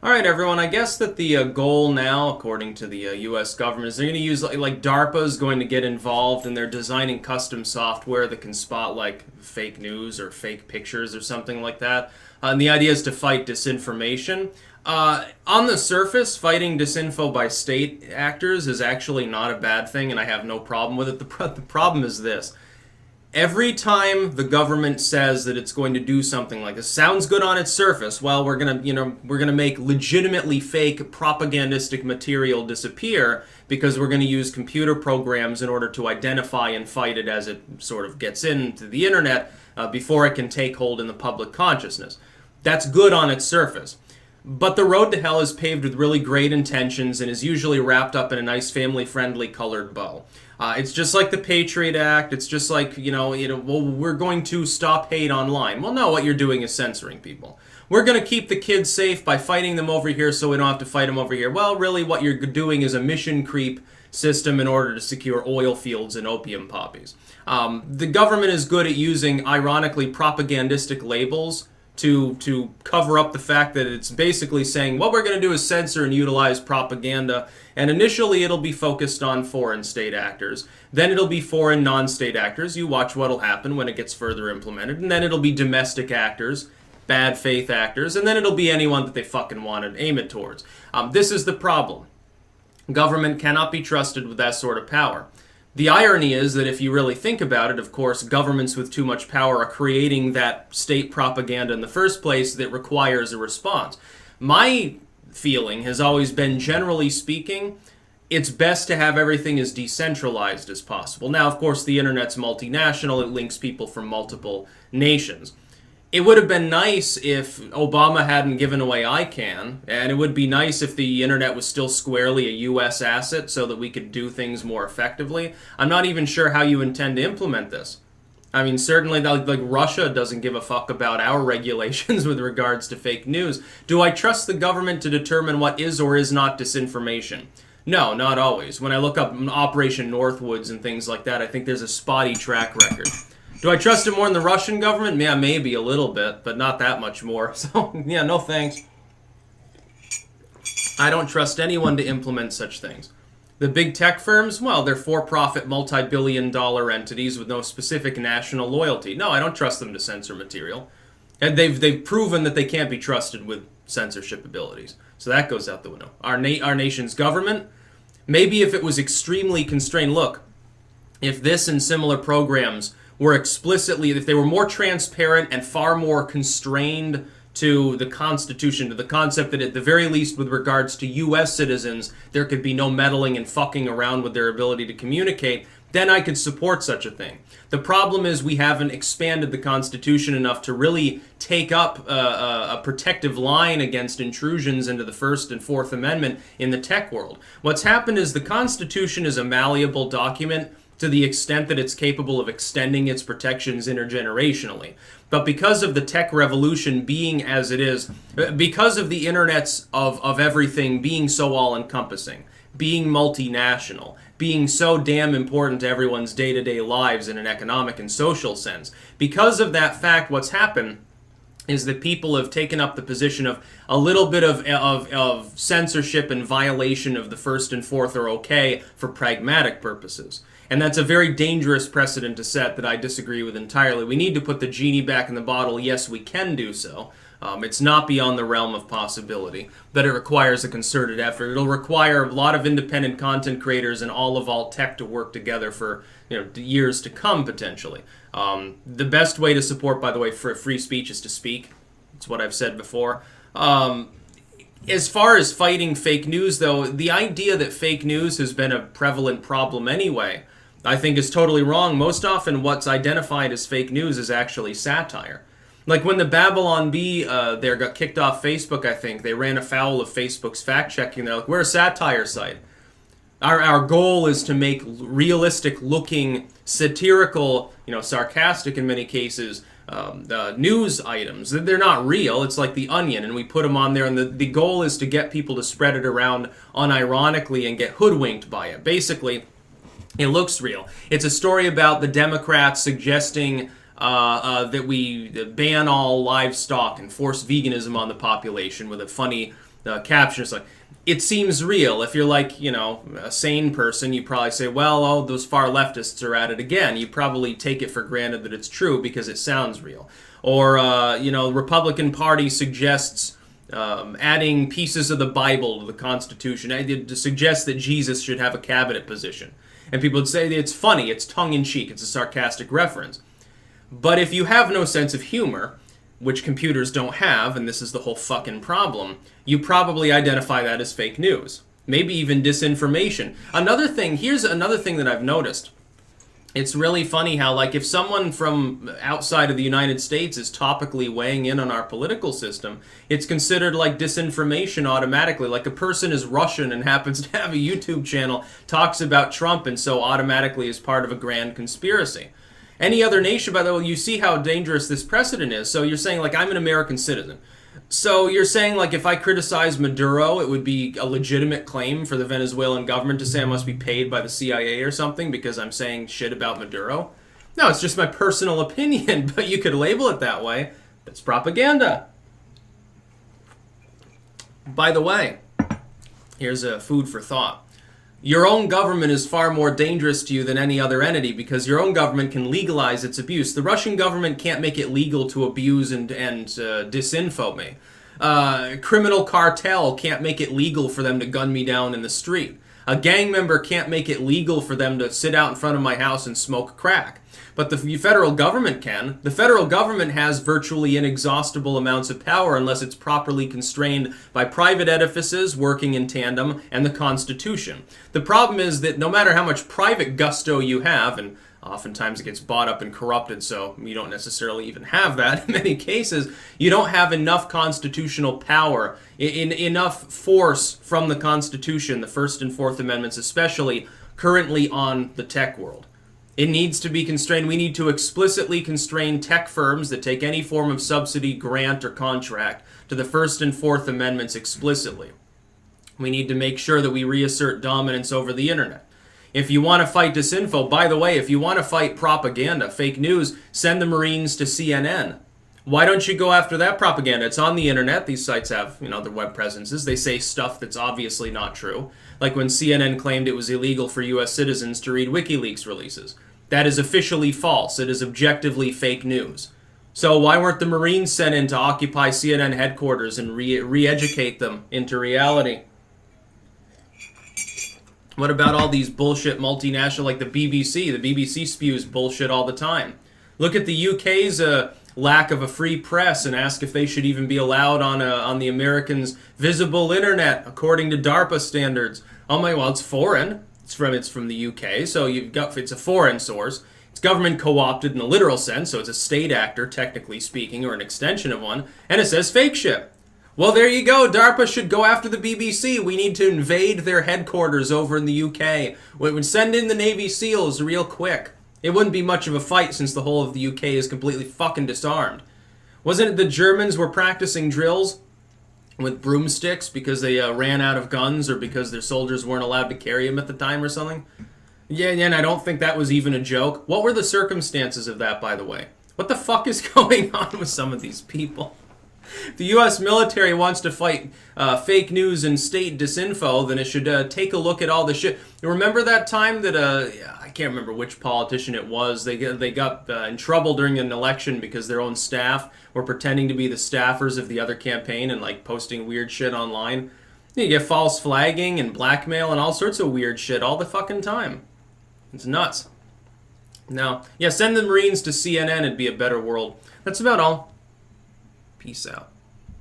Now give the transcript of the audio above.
All right, everyone. I guess that the goal now, according to the U.S. government, is they're going to use like DARPA is going to get involved, and they're designing custom software that can spot like fake news or fake pictures or something like that. And the idea is to fight disinformation. On the surface, fighting disinfo by state actors is actually not a bad thing, and I have no problem with it. The problem is this: every time the government says that it's going to do something like this, sounds good on its surface. Well, we're gonna make legitimately fake propagandistic material disappear because we're going to use computer programs in order to identify and fight it as it sort of gets into the internet before it can take hold in the public consciousness. That's good on its surface. But the road to hell is paved with really great intentions and is usually wrapped up in a nice family-friendly colored bow. It's just like the Patriot Act. It's just like, well, we're going to stop hate online. Well, no, what you're doing is censoring people. We're going to keep the kids safe by fighting them over here so we don't have to fight them over here. Well, really, what you're doing is a mission creep system in order to secure oil fields and opium poppies. The government is good at using, ironically, propagandistic labels to cover up the fact that it's basically saying what we're going to do is censor and utilize propaganda, and initially it'll be focused on foreign state actors, then it'll be foreign non-state actors. You watch what'll happen when it gets further implemented, and then it'll be domestic actors, bad faith actors, and then it'll be anyone that they fucking want to aim it towards. This is the problem. Government cannot be trusted with that sort of power. The irony is that if you really think about it, of course, governments with too much power are creating that state propaganda in the first place that requires a response. My feeling has always been, generally speaking, it's best to have everything as decentralized as possible. Now, of course, the internet's multinational. It links people from multiple nations. It would have been nice if Obama hadn't given away ICANN, and it would be nice if the internet was still squarely a U.S. asset so that we could do things more effectively. I'm not even sure how you intend to implement this. I mean, certainly, like Russia doesn't give a fuck about our regulations with regards to fake news. Do I trust the government to determine what is or is not disinformation? No, not always. When I look up Operation Northwoods and things like that, I think there's a spotty track record. Do I trust it more than the Russian government? Yeah, maybe a little bit, but not that much more. So, yeah, no thanks. I don't trust anyone to implement such things. The big tech firms, well, they're for-profit, multi-billion-dollar entities with no specific national loyalty. No, I don't trust them to censor material. And they've proven that they can't be trusted with censorship abilities. So that goes out the window. Our nation's government, maybe if it was extremely constrained. Look, if this and similar programs were explicitly, if they were more transparent and far more constrained to the Constitution, to the concept that at the very least with regards to U.S. citizens, there could be no meddling and fucking around with their ability to communicate, then I could support such a thing. The problem is we haven't expanded the Constitution enough to really take up a protective line against intrusions into the First and Fourth Amendment in the tech world. What's happened is the Constitution is a malleable document to the extent that it's capable of extending its protections intergenerationally. But because of the tech revolution being as it is, because of the internet's of everything being so all-encompassing, being multinational, being so damn important to everyone's day-to-day lives in an economic and social sense, because of that fact, what's happened is that people have taken up the position of a little bit of censorship and violation of the First and Fourth are okay for pragmatic purposes. And that's a very dangerous precedent to set that I disagree with entirely. We need to put the genie back in the bottle. Yes, we can do so. It's not beyond the realm of possibility, but it requires a concerted effort. It'll require a lot of independent content creators and all of alt tech to work together for years to come, potentially. The best way to support, by the way, for free speech is to speak. It's what I've said before. As far as fighting fake news, though, the idea that fake news has been a prevalent problem anyway, I think is totally wrong. Most often what's identified as fake news is actually satire. Like when the Babylon Bee there got kicked off Facebook, I think, they ran afoul of Facebook's fact-checking. They're like, we're a satire site. Our goal is to make realistic-looking, satirical, sarcastic in many cases, news items. They're not real. It's like The Onion, and we put them on there, and the goal is to get people to spread it around unironically and get hoodwinked by it. Basically, it looks real. It's a story about the Democrats suggesting that we ban all livestock and force veganism on the population with a funny captions like, it seems real. If you're like, a sane person, you probably say, well, oh, those far leftists are at it again. You probably take it for granted that it's true because it sounds real. Or, the Republican Party suggests adding pieces of the Bible to the Constitution. It suggests that Jesus should have a cabinet position. And people would say that it's funny, it's tongue-in-cheek, it's a sarcastic reference. But if you have no sense of humor, which computers don't have, and this is the whole fucking problem, you probably identify that as fake news. Maybe even disinformation. Here's another thing that I've noticed. It's really funny how, like, if someone from outside of the United States is topically weighing in on our political system, it's considered like disinformation automatically. Like, a person is Russian and happens to have a YouTube channel, talks about Trump, and so automatically is part of a grand conspiracy. Any other nation, by the way, you see how dangerous this precedent is. So you're saying, like, I'm an American citizen. So you're saying, like, if I criticize Maduro, it would be a legitimate claim for the Venezuelan government to say I must be paid by the CIA or something because I'm saying shit about Maduro? No, it's just my personal opinion, but you could label it that way. That's propaganda. By the way, here's a food for thought. Your own government is far more dangerous to you than any other entity because your own government can legalize its abuse. The Russian government can't make it legal to abuse and disinfo me. Criminal cartel can't make it legal for them to gun me down in the street. A gang member can't make it legal for them to sit out in front of my house and smoke crack. But the federal government can. The federal government has virtually inexhaustible amounts of power unless it's properly constrained by private edifices working in tandem and the Constitution. The problem is that no matter how much private gusto you have, and oftentimes it gets bought up and corrupted, so you don't necessarily even have that in many cases, you don't have enough constitutional power, enough force from the Constitution, the First and Fourth Amendments especially, currently on the tech world. It needs to be constrained. We need to explicitly constrain tech firms that take any form of subsidy, grant, or contract to the First and Fourth Amendments explicitly. We need to make sure that we reassert dominance over the internet. If you want to fight disinfo, by the way, if you want to fight propaganda, fake news, send the Marines to CNN. Why don't you go after that propaganda? It's on the internet. These sites have, their web presences. They say stuff that's obviously not true. Like when CNN claimed it was illegal for U.S. citizens to read WikiLeaks releases. That is officially false. It is objectively fake news. So why weren't the Marines sent in to occupy CNN headquarters and re-educate them into reality? What about all these bullshit multinational, like the BBC? The BBC spews bullshit all the time. Look at the UK's lack of a free press and ask if they should even be allowed on the Americans' visible internet according to DARPA standards. Oh my, well, it's foreign. It's from the UK, so it's a foreign source. It's government co-opted in the literal sense, so it's a state actor, technically speaking, or an extension of one, and it says fake shit. Well, there you go. DARPA should go after the BBC. We need to invade their headquarters over in the UK. We would send in the Navy SEALs real quick. It wouldn't be much of a fight since the whole of the UK is completely fucking disarmed. Wasn't it the Germans were practicing drills with broomsticks because they ran out of guns or because their soldiers weren't allowed to carry them at the time or something? Yeah, and I don't think that was even a joke. What were the circumstances of that, by the way? What the fuck is going on with some of these people? If the U.S. military wants to fight fake news and state disinfo, then it should take a look at all the shit. You remember that time that, I can't remember which politician it was, they got in trouble during an election because their own staff were pretending to be the staffers of the other campaign and, like, posting weird shit online? You get false flagging and blackmail and all sorts of weird shit all the fucking time. It's nuts. Now, yeah, send the Marines to CNN, it'd be a better world. That's about all. Peace out.